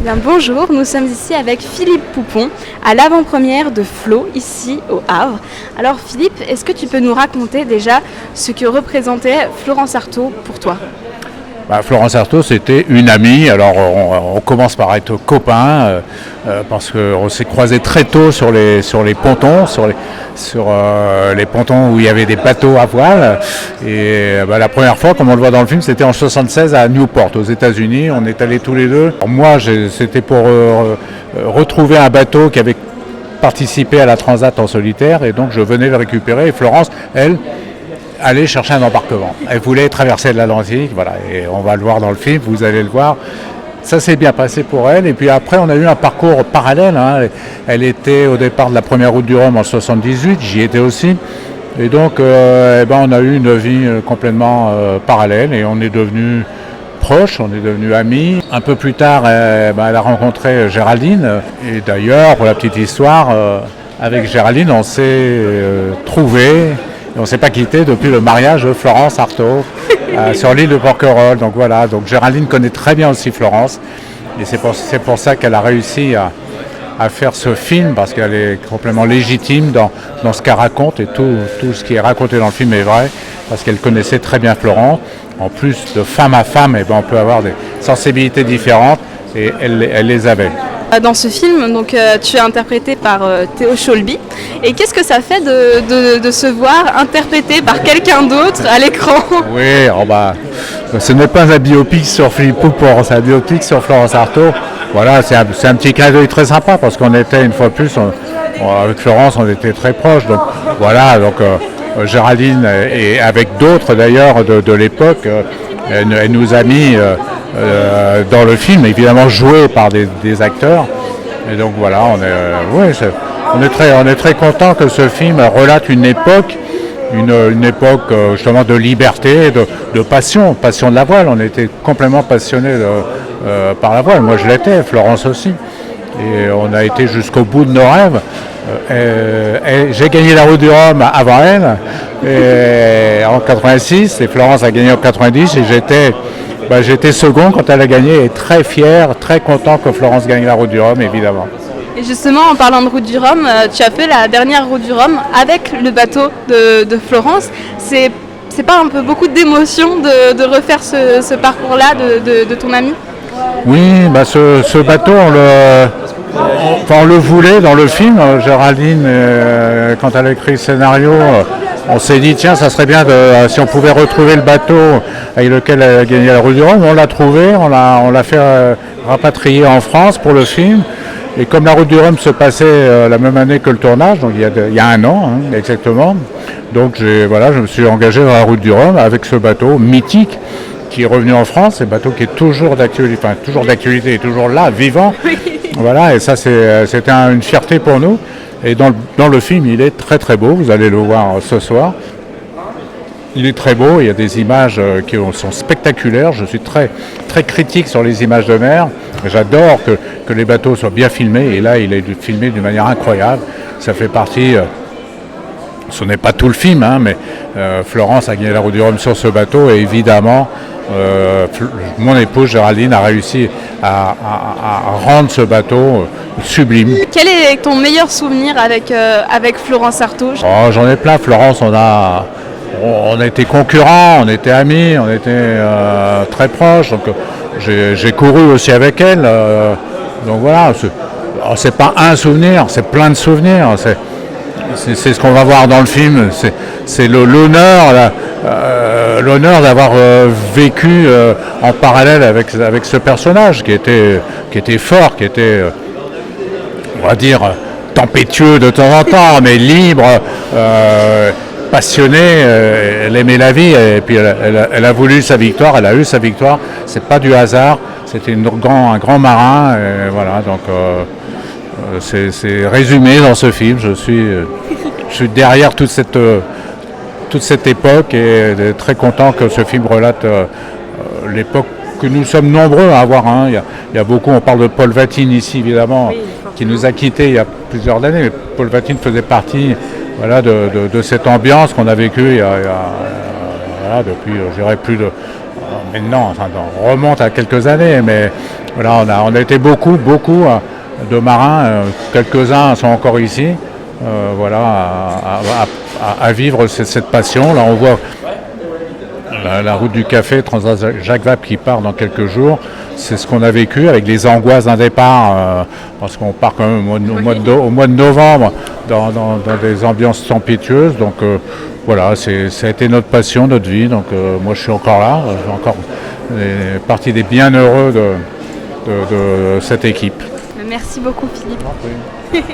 Bien, bonjour, nous sommes ici avec Philippe Poupon à l'avant-première de Flo, ici au Havre. Alors Philippe, est-ce que tu peux nous raconter déjà ce que représentait Florence Artaud pour toi? Florence Artaud, c'était une amie. Alors, on commence par être copains parce qu'on s'est croisés très tôt sur les pontons, sur les pontons où il y avait des bateaux à voile. Et la première fois, comme on le voit dans le film, c'était en 76 à Newport, aux États-Unis. On est allés tous les deux. Alors, moi, c'était pour retrouver un bateau qui avait participé à la Transat en solitaire, et donc je venais le récupérer. Et Florence, elle, aller chercher un embarquement. Elle voulait traverser l'Atlantique, voilà, et on va le voir dans le film, vous allez le voir. Ça s'est bien passé pour elle, et puis après on a eu un parcours parallèle, hein. Elle était au départ de la première route du Rhum en 78, j'y étais aussi, et donc on a eu une vie complètement parallèle, et on est devenus proches, on est devenus amis. Un peu plus tard, elle a rencontré Géraldine, et d'ailleurs, pour la petite histoire, avec Géraldine, on s'est trouvés. Et on ne s'est pas quitté depuis le mariage de Florence Artaud sur l'île de Porquerolles. Donc voilà, donc Géraldine connaît très bien aussi Florence. Et c'est pour ça qu'elle a réussi à faire ce film, parce qu'elle est complètement légitime dans ce qu'elle raconte. Et tout ce qui est raconté dans le film est vrai, parce qu'elle connaissait très bien Florence. En plus de femme à femme, on peut avoir des sensibilités différentes, et elle les avait. Dans ce film, donc, tu es interprété par Théo Cholby. Et qu'est-ce que ça fait de se voir interprété par quelqu'un d'autre à l'écran? Oui, ce n'est pas un biopic sur Philippe Poupon, c'est un biopic sur Florence Artaud. Voilà, c'est un petit clin d'œil très sympa, parce qu'on était une fois de plus, avec Florence, on était très proches. Donc voilà, Géraldine, et avec d'autres d'ailleurs de l'époque, elle nous a mis dans le film, évidemment joué par des acteurs. Et donc voilà, on est très content que ce film relate une époque, une époque justement de liberté, de passion de la voile. On était complètement passionnés par la voile. Moi je l'étais, Florence aussi. Et on a été jusqu'au bout de nos rêves. J'ai gagné la route du Rhum avant elle, en 86, et Florence a gagné en 90, et j'étais second quand elle a gagné, et très fier, très content que Florence gagne la route du Rhum, évidemment. Et justement, en parlant de route du Rhum, tu as fait la dernière route du Rhum avec le bateau de Florence. C'est pas un peu beaucoup d'émotion de refaire ce parcours-là de ton ami? Oui, ce bateau, on le voulait dans le film. Géraldine, quand elle a écrit le scénario, on s'est dit, tiens, ça serait bien si on pouvait retrouver le bateau avec lequel elle a gagné la route du Rhum. On l'a trouvé, on l'a fait rapatrier en France pour le film. Et comme la route du Rhum se passait la même année que le tournage, donc il y a un an, hein, exactement, donc je me suis engagé dans la route du Rhum avec ce bateau mythique qui est revenu en France, ce bateau qui est toujours d'actualité, toujours là, vivant. Voilà, et ça c'était une fierté pour nous. Et dans le film, il est très très beau, vous allez le voir ce soir. Il est très beau, il y a des images qui sont spectaculaires. Je suis très, très critique sur les images de mer. J'adore que les bateaux soient bien filmés, et là il est filmé d'une manière incroyable. Ça fait partie, ce n'est pas tout le film, hein, mais Florence a gagné la route du Rhum sur ce bateau, et évidemment mon épouse Géraldine a réussi à rendre ce bateau sublime. Quel est ton meilleur souvenir avec Florence Artaud? J'en ai plein. Florence, on a été concurrents, on était amis, on était très proches. Donc j'ai couru aussi avec elle. Donc voilà, c'est pas un souvenir, c'est plein de souvenirs. C'est ce qu'on va voir dans le film. C'est l'honneur d'avoir vécu en parallèle avec ce personnage qui était fort, qui était, on va dire, tempétueux de temps en temps, mais libre, passionné. Elle aimait la vie, et puis elle a voulu sa victoire, elle a eu sa victoire. C'est pas du hasard, c'était un grand marin, et voilà, donc c'est résumé dans ce film. Je suis derrière toute cette époque, et très content que ce film relate l'époque que nous sommes nombreux à avoir. Hein. Il y a beaucoup, on parle de Paul Vatine ici évidemment, oui, qui nous a quittés il y a plusieurs années. Mais Paul Vatine faisait partie de cette ambiance qu'on a vécue depuis, je dirais, plus de... Maintenant, on remonte à quelques années, mais Voilà, on a été beaucoup de marins, quelques-uns sont encore ici, voilà, à vivre cette passion. Là, on voit la route du café Transat-Jacques Vabre qui part dans quelques jours. C'est ce qu'on a vécu avec les angoisses d'un départ, parce qu'on part quand même au mois de novembre dans des ambiances tempétueuses. Donc voilà, ça a été notre passion, notre vie. Donc moi je suis encore là, je fais encore partie des bienheureux de cette équipe. Merci beaucoup Philippe.